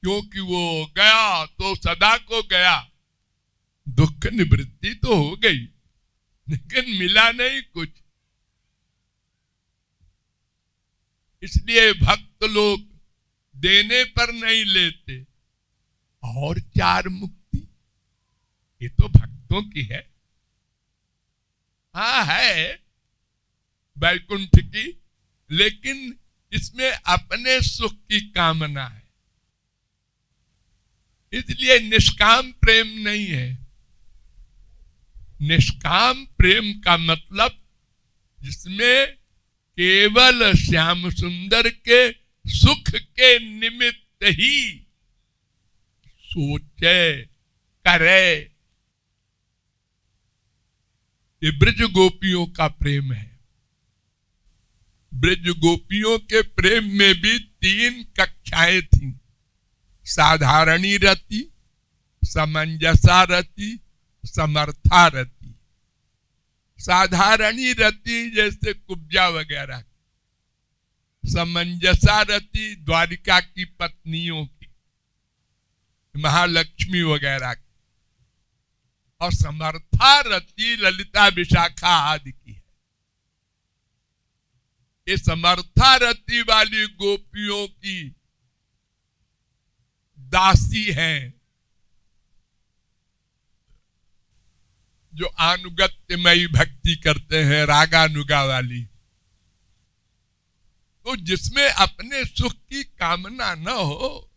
क्योंकि वो गया तो सदा को गया, दुख निवृत्ति तो हो गई, लेकिन मिला नहीं कुछ। इसलिए भक्त लोग देने पर नहीं लेते। और चार मुक्ति ये तो भक्तों की है। हाँ है वैकुंठ की, लेकिन इसमें अपने सुख की कामना है, इसलिए निष्काम प्रेम नहीं है। निष्काम प्रेम का मतलब जिसमें केवल श्याम सुंदर के सुख के निमित्त ही सोचे करे। ये ब्रज गोपियों का प्रेम है। ब्रज गोपियों के प्रेम में भी 3 कक्षाएं थी, साधारणी रति, समंजसा रति, समर्था रति। साधारणी रति जैसे कुब्जा वगैरह, समंजसा रति द्वारिका की पत्नियों की, महालक्ष्मी वगैरह की, और समर्था रति ललिता विशाखा आदि की है। ये समर्था रति वाली गोपियों की दासी हैं, जो अनुगत्यमयी भक्ति करते हैं, रागानुगा वाली। तो जिसमें अपने सुख की कामना न हो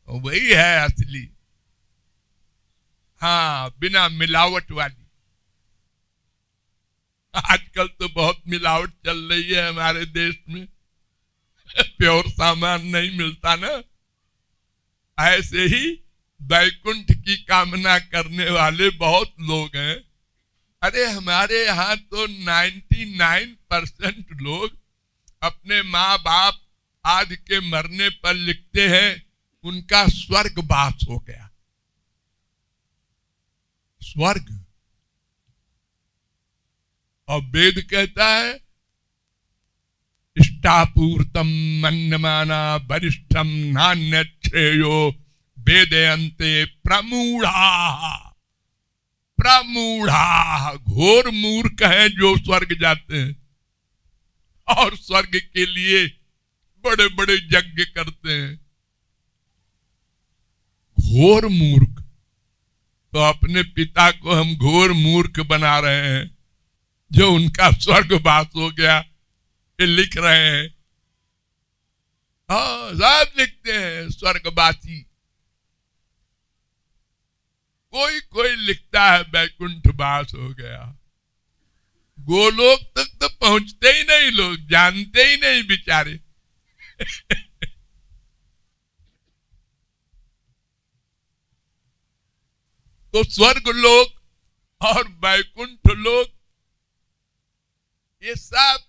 वही है असली। हाँ, बिना मिलावट वाली। आजकल तो बहुत मिलावट चल रही है हमारे देश में, प्योर सामान नहीं मिलता ना। ऐसे ही वैकुंठ की कामना करने वाले बहुत लोग हैं। अरे हमारे यहाँ तो 99% लोग अपने माँ बाप आदि के मरने पर लिखते हैं उनका स्वर्गवास हो गया। स्वर्ग, और वेद कहता है इष्टापूर्तम मन्यमाना वरिष्ठम नान्य श्रेयो वेदयन्ते प्रमूढ़ा। प्रमूढ़ा घोर मूर्ख हैं जो स्वर्ग जाते हैं और स्वर्ग के लिए बड़े बड़े यज्ञ करते हैं। घोर मूर्ख। तो अपने पिता को हम घोर मूर्ख बना रहे हैं जो उनका स्वर्गवास हो गया, ये लिख रहे हैं। हाँ, सब लिखते हैं स्वर्गवासी। कोई कोई लिखता है वैकुंठ वास हो गया। गोलोक तक तो पहुंचते ही नहीं, लोग जानते ही नहीं बेचारे। तो स्वर्ग लोक और वैकुंठ लोक ये सब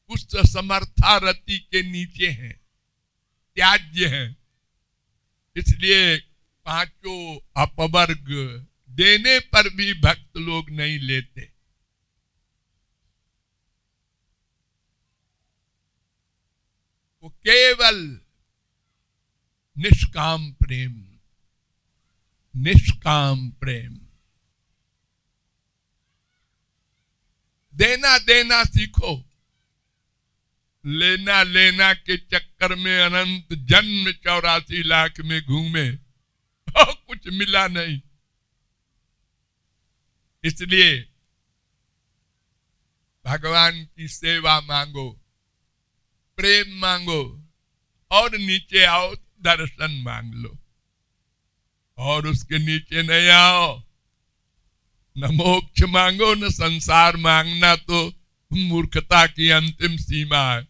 उस समर्था रति के नीचे हैं, त्याज्य हैं। इसलिए पांचों अपवर्ग देने पर भी भक्त लोग नहीं लेते। वो केवल निष्काम प्रेम, निष्काम प्रेम। देना देना सीखो। लेना लेना के चक्कर में अनंत जन्म 84 लाख में घूमे और कुछ मिला नहीं। इसलिए भगवान की सेवा मांगो, प्रेम मांगो, और नीचे आओ दर्शन मांग लो। और उसके नीचे नहीं आओ, न मोक्ष मांगो न संसार मांगना, तो मूर्खता की अंतिम सीमा है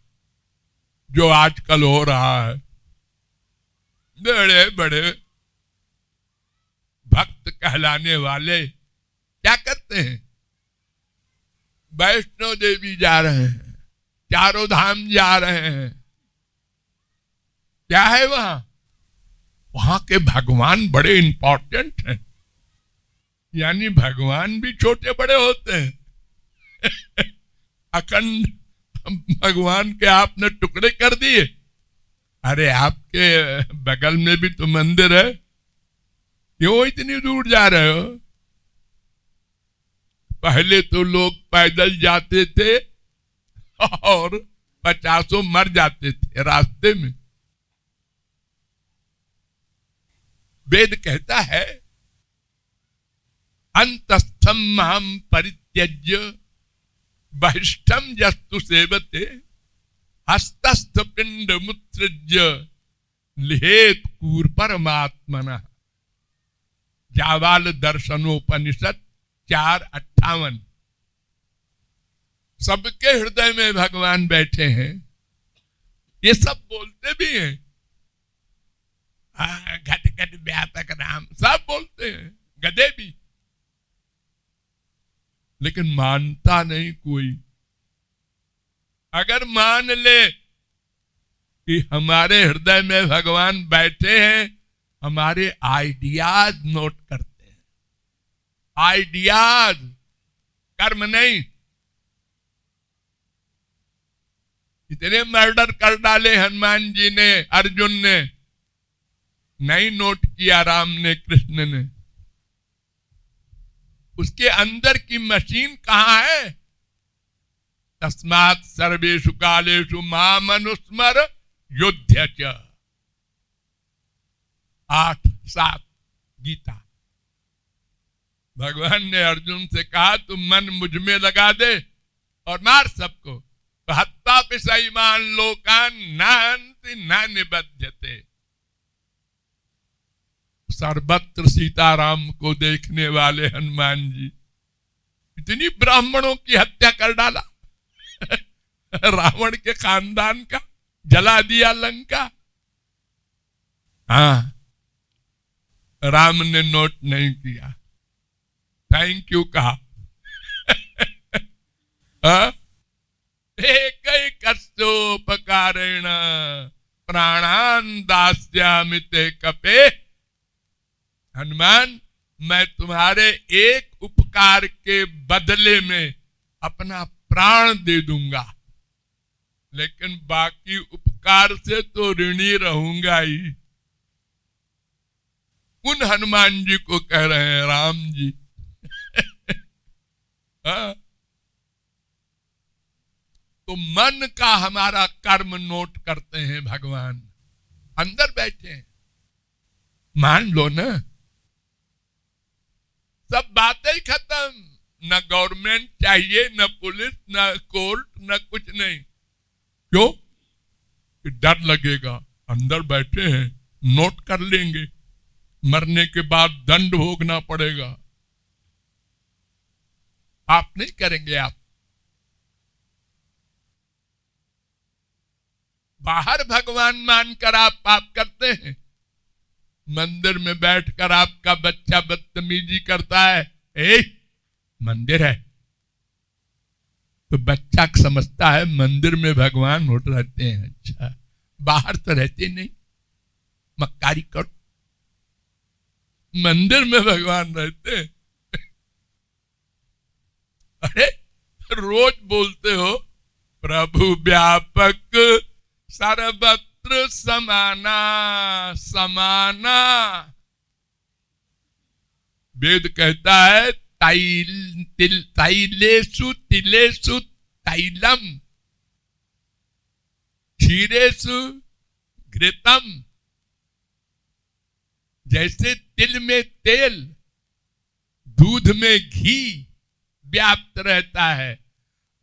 जो आजकल हो रहा है। बड़े बड़े भक्त कहलाने वाले क्या करते हैं? वैष्णो देवी जा रहे हैं, चारों धाम जा रहे हैं। क्या है वहां? वहां के भगवान बड़े इंपॉर्टेंट हैं, यानी भगवान भी छोटे बड़े होते हैं। अखंड भगवान के आपने टुकड़े कर दिए, अरे आपके बगल में भी तो मंदिर है, क्यों इतनी दूर जा रहे हो? पहले तो लोग पैदल जाते थे और 50 मर जाते थे रास्ते में। वेद कहता है अंतस्थम माम परित्यज्य बहिष्ठम यस्तु सेवते हस्तस्थ पिंड मुत्सृज्य लिहेत कूर परमात्मना। जावाल दर्शनोपनिषद 4:58। सबके हृदय में भगवान बैठे हैं, ये सब बोलते भी हैं, घट घट व्यापक नाम सब बोलते हैं, गधे भी, लेकिन मानता नहीं कोई। अगर मान ले कि हमारे हृदय में भगवान बैठे हैं, हमारे आइडियाज नोट करते हैं, आइडियाज, कर्म नहीं। इतने मर्डर कर डाले हनुमान जी ने, अर्जुन ने, नहीं नोट किया राम ने, कृष्ण ने। उसके अंदर की मशीन कहां है? तस्मात् सर्वेषु कालेषु माम अनुस्मर युध्य च। 8:7 गीता। भगवान ने अर्जुन से कहा तुम मन मुझ में लगा दे और मार सबको। तो हत्ता पिसैमान लोकान नान्ति न निबध्यते। सर्वत्र सीताराम को देखने वाले हनुमान जी इतनी ब्राह्मणों की हत्या कर डाला रावण के खानदान का, जला दिया लंका। हाँ, राम ने नोट नहीं किया, थैंक यू कहा। एकैकस्योपकारेण प्राणान् दास्यामि ते कपे। हनुमान, मैं तुम्हारे एक उपकार के बदले में अपना प्राण दे दूंगा, लेकिन बाकी उपकार से तो ऋणी रहूंगा ही। उन हनुमान जी को कह रहे हैं राम जी। हाँ? तो मन का हमारा कर्म नोट करते हैं भगवान, अंदर बैठे हैं। मान लो ना, सब बातें ही खत्म। न गवर्नमेंट चाहिए, न पुलिस, न कोर्ट, न कुछ नहीं। क्यों? कि डर लगेगा, अंदर बैठे हैं, नोट कर लेंगे, मरने के बाद दंड भोगना पड़ेगा। आप नहीं करेंगे। आप बाहर भगवान मानकर आप पाप करते हैं, मंदिर में बैठकर आपका बच्चा बदतमीजी करता है, मंदिर है तो बच्चा समझता है मंदिर में भगवान होट रहते हैं। अच्छा, बाहर तो रहते नहीं, मक्कारी करो, मंदिर में भगवान रहते हैं। अरे रोज बोलते हो प्रभु व्यापक सर्वत्र समाना समाना। वेद कहता है तैलेषु तिलेषु तैलम क्षीरेषु घृतम। जैसे तिल में तेल, दूध में घी व्याप्त रहता है,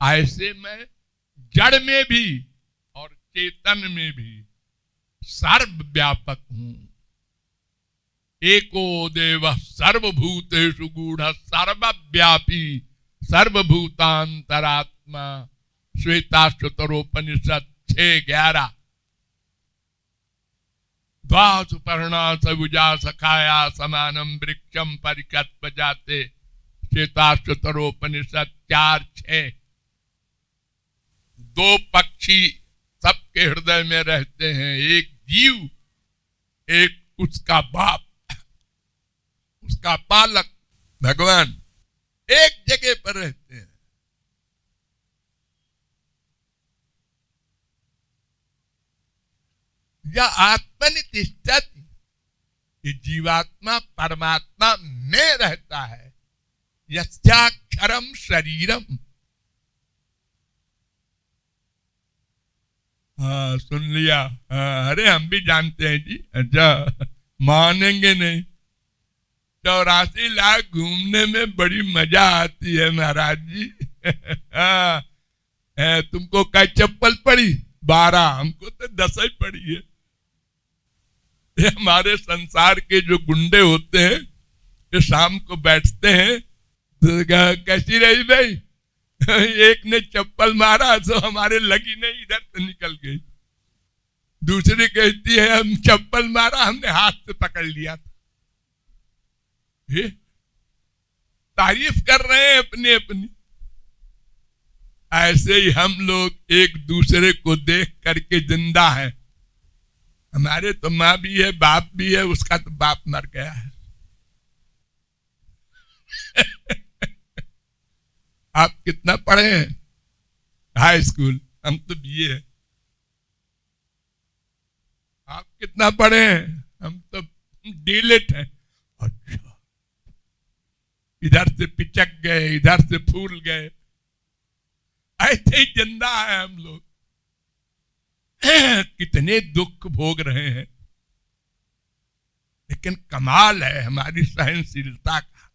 ऐसे मैं जड़ में भी और चेतन में भी सर्वव्यापक हूं। एको देव सर्वभूतेषु गूढ़ सर्वव्यापी सर्वभूतांतरात्मा। श्वेताश्वतरोपनिषद 6:11। द्वासुपर्णा सबुजा सखाया समानम वृक्षम परिकल्प जाते। श्वेताश्वतरोपनिषद 4:6। दो पक्षी सबके हृदय में रहते हैं, एक जीव, एक उसका बाप, उसका पालक भगवान, एक जगह पर रहते हैं। या आत्मनितिष्ठति, ये जीवात्मा परमात्मा में रहता है। यस्याक्षरम शरीरम। हाँ, सुन लिया। हाँ, अरे हम भी जानते हैं जी। अच्छा, मानेंगे नहीं। 84 लाख घूमने में बड़ी मजा आती है महाराज जी। हाँ, तुमको क्या चप्पल पड़ी? 12, हमको तो 10 ही पड़ी है। ये हमारे संसार के जो गुंडे होते हैं, ये शाम को बैठते हैं तो कैसी रही भाई? एक ने चप्पल मारा तो हमारे लगी नहीं, इधर से निकल गई। दूसरी कहती है हम चप्पल मारा, हमने हाथ से पकड़ लिया था। तारीफ कर रहे हैं अपनी अपनी। ऐसे ही हम लोग एक दूसरे को देख करके जिंदा हैं। हमारे तो माँ भी है, बाप भी है, उसका तो बाप मर गया है। आप कितना पढ़े हैं? High school. हम तो बीए है। आप कितना पढ़े हैं? हम तो डीलिट हैं। अच्छा, इधर से पिचक गए, इधर से फूल गए। ऐसे ही जिंदा है हम लोग। कितने दुख भोग रहे हैं, लेकिन कमाल है हमारी सहनशीलता का।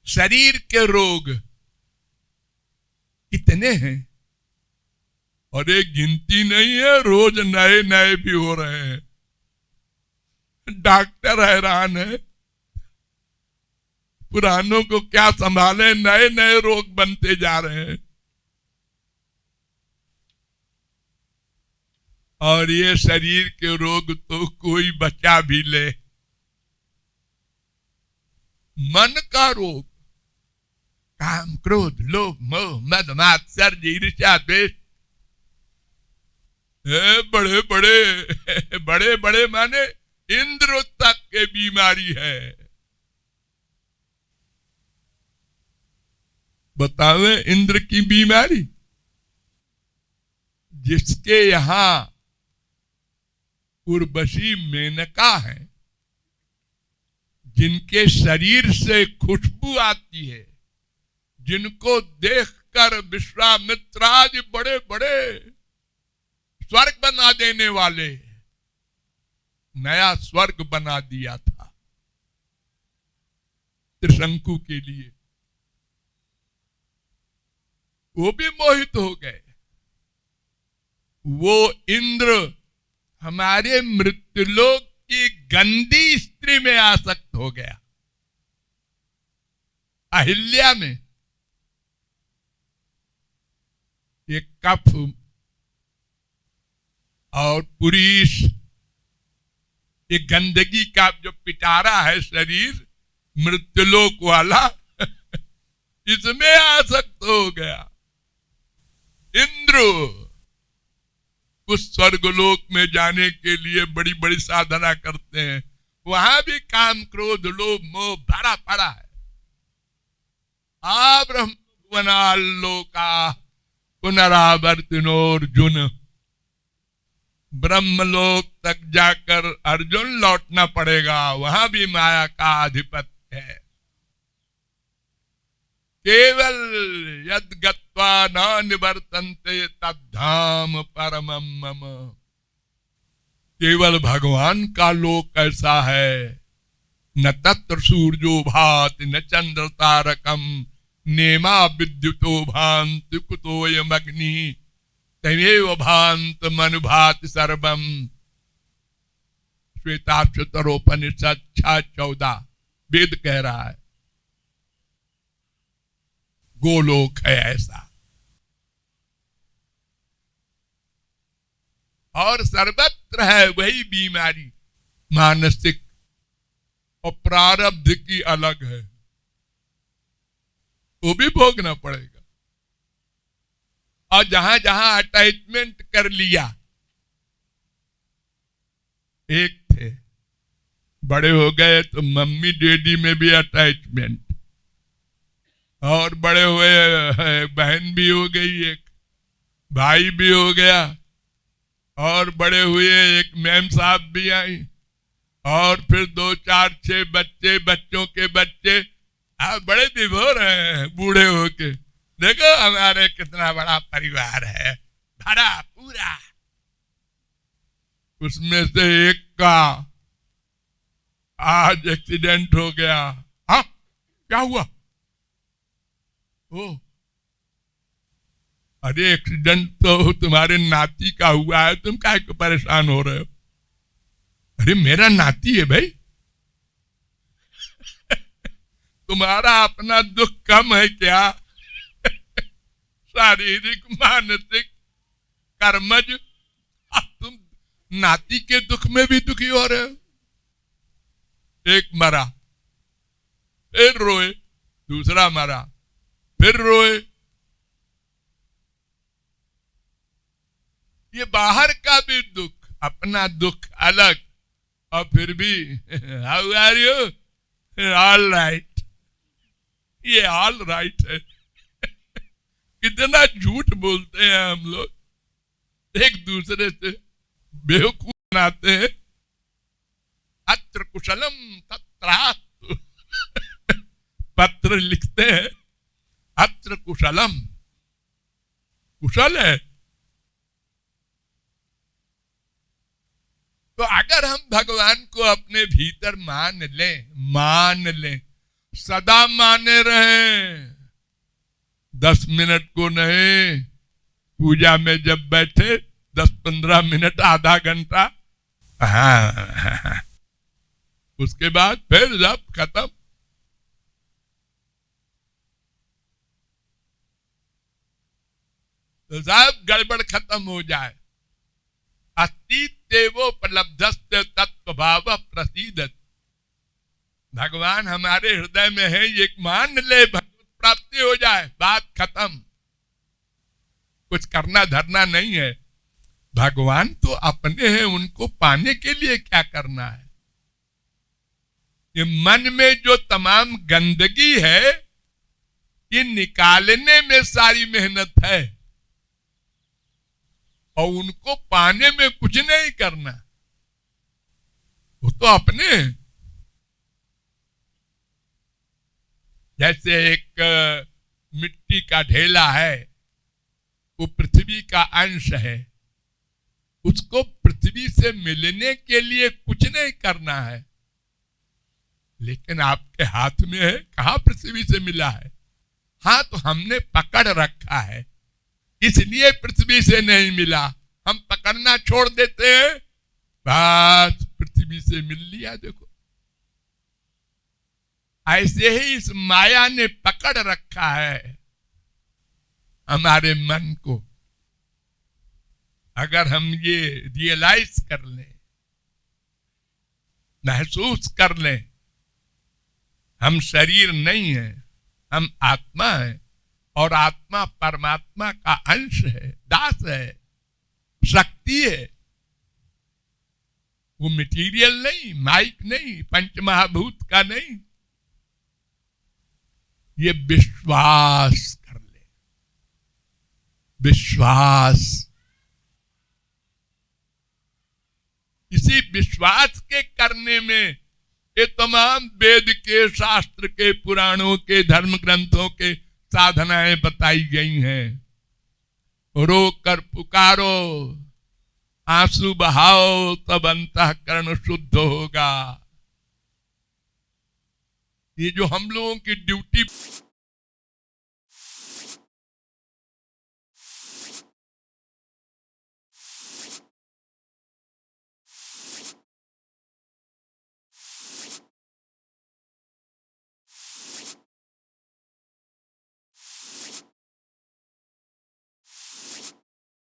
शरीर के रोग कितने हैं, और एक गिनती नहीं है, रोज नए नए भी हो रहे हैं। डॉक्टर हैरान है, पुरानों को क्या संभाले, नए नए रोग बनते जा रहे हैं। और ये शरीर के रोग तो कोई बचा भी ले। मन का रोग, काम, क्रोध, लोभ, मोह, मद, मात्सर्य, ईर्ष्या, द्वेष, बड़े बड़े बड़े बड़े माने इंद्र तक के बीमारी है। बतावे इंद्र की बीमारी। जिसके यहां उर्वशी मेनका है, जिनके शरीर से खुशबू आती है, जिनको देखकर विश्वामित्रादि बड़े बड़े स्वर्ग बना देने वाले, नया स्वर्ग बना दिया था त्रिशंकु के लिए, वो भी मोहित हो गए। वो इंद्र हमारे मृत्युलोक की गंदी स्त्री में आसक्त हो गया, अहिल्या में। ये कफ और पुरीश, ये गंदगी का जो पिटारा है शरीर मृत्युलोक वाला, इसमें आसक्त हो गया। इंद्र उस स्वर्गलोक में जाने के लिए बड़ी बड़ी साधना करते हैं, वहां भी काम, क्रोध, लोभ, मोह भरा पड़ा है। आ ब्रह्मवनालोका पुनरावर्तिनोर्जुन, ब्रह्मलोक तक जाकर अर्जुन लौटना पड़ेगा, वहां भी माया का आधिपत्य है। केवल यद गत्वा न निवर्तन्ते तद्धाम परमं मम। केवल भगवान का लोक ऐसा है, न तत्र सूर्यो भाति न चंद्र तारकम, नेमा विद्युतो भान्ति कुतोयम अग्नि, तमेव भान्त मनुभाति सर्वम। श्वेताक्षतरोपनिषद 6:14 वेद कह रहा है। गोलोक है ऐसा। और सर्वत्र है वही बीमारी, मानसिक और प्रारब्ध की अलग है, वो भी भोगना पड़ेगा। और जहां जहां अटैचमेंट कर लिया, एक थे बड़े हो गए तो मम्मी डैडी में भी अटैचमेंट, और बड़े हुए बहन भी हो गई, एक भाई भी हो गया, और बड़े हुए एक मैम साहब भी आई, और फिर 2 4 6 बच्चे, बच्चों के बच्चे। आप बड़े विभोर हैं बूढ़े होके। देखो हमारे कितना बड़ा परिवार है, भरा पूरा। उसमें से एक का आज एक्सीडेंट हो गया। हाँ, क्या हुआ? ओ, अरे एक्सीडेंट तो तुम्हारे नाती का हुआ है, तुम काहे को परेशान हो रहे हो? अरे मेरा नाती है भाई। तुम्हारा अपना दुख कम है क्या? शारीरिक, मानसिक, कर्मज, तुम नाती के दुख में भी दुखी हो रहे हो। एक मरा, फिर रोए, दूसरा मरा, फिर रोए। ये बाहर का भी दुख, अपना दुख अलग, और फिर भी how are you? All right. ये ऑल राइट है। कितना झूठ बोलते हैं हम लोग, एक दूसरे से बेवकूफ बनाते हैं। अत्र कुशलम तत्रास्तु। पत्र लिखते हैं, अत्र कुशलम, कुशल है। तो अगर हम भगवान को अपने भीतर मान लें, सदा माने रहें, 10 मिनट को नहीं, पूजा में जब बैठे 10-15 मिनट, आधा घंटा, हाँ, उसके बाद फिर जब खत्म। तो सब गड़बड़ खत्म हो जाए। अस्तित्वोपलब्धस्य तत्वभाव प्रसीदत। भगवान हमारे हृदय में है, ये मान ले, भगवत प्राप्ति हो जाए, बात खत्म। कुछ करना धरना नहीं है। भगवान तो अपने हैं, उनको पाने के लिए क्या करना है? ये मन में जो तमाम गंदगी है, ये निकालने में सारी मेहनत है, और उनको पाने में कुछ नहीं करना। वो तो अपने, जैसे एक मिट्टी का ढेला है, वो पृथ्वी का अंश है, उसको पृथ्वी से मिलने के लिए कुछ नहीं करना है, लेकिन आपके हाथ में है, कहां पृथ्वी से मिला है? हाँ, तो हमने पकड़ रखा है, इसलिए पृथ्वी से नहीं मिला। हम पकड़ना छोड़ देते हैं, बस पृथ्वी से मिल लिया। देखो, ऐसे ही इस माया ने पकड़ रखा है हमारे मन को। अगर हम ये रियलाइज कर लें, महसूस कर लें, हम शरीर नहीं है, हम आत्मा है, और आत्मा परमात्मा का अंश है, दास है, शक्ति है। वो मटेरियल नहीं, माइक नहीं, पंचमहाभूत का नहीं। ये विश्वास कर ले, विश्वास। इसी विश्वास के करने में ये तमाम वेद के, शास्त्र के, पुराणों के, धर्म ग्रंथों के साधनाएं बताई गई हैं। रो कर पुकारो, आंसू बहाओ, तब अंतःकरण शुद्ध होगा। ये जो हम लोगों की ड्यूटी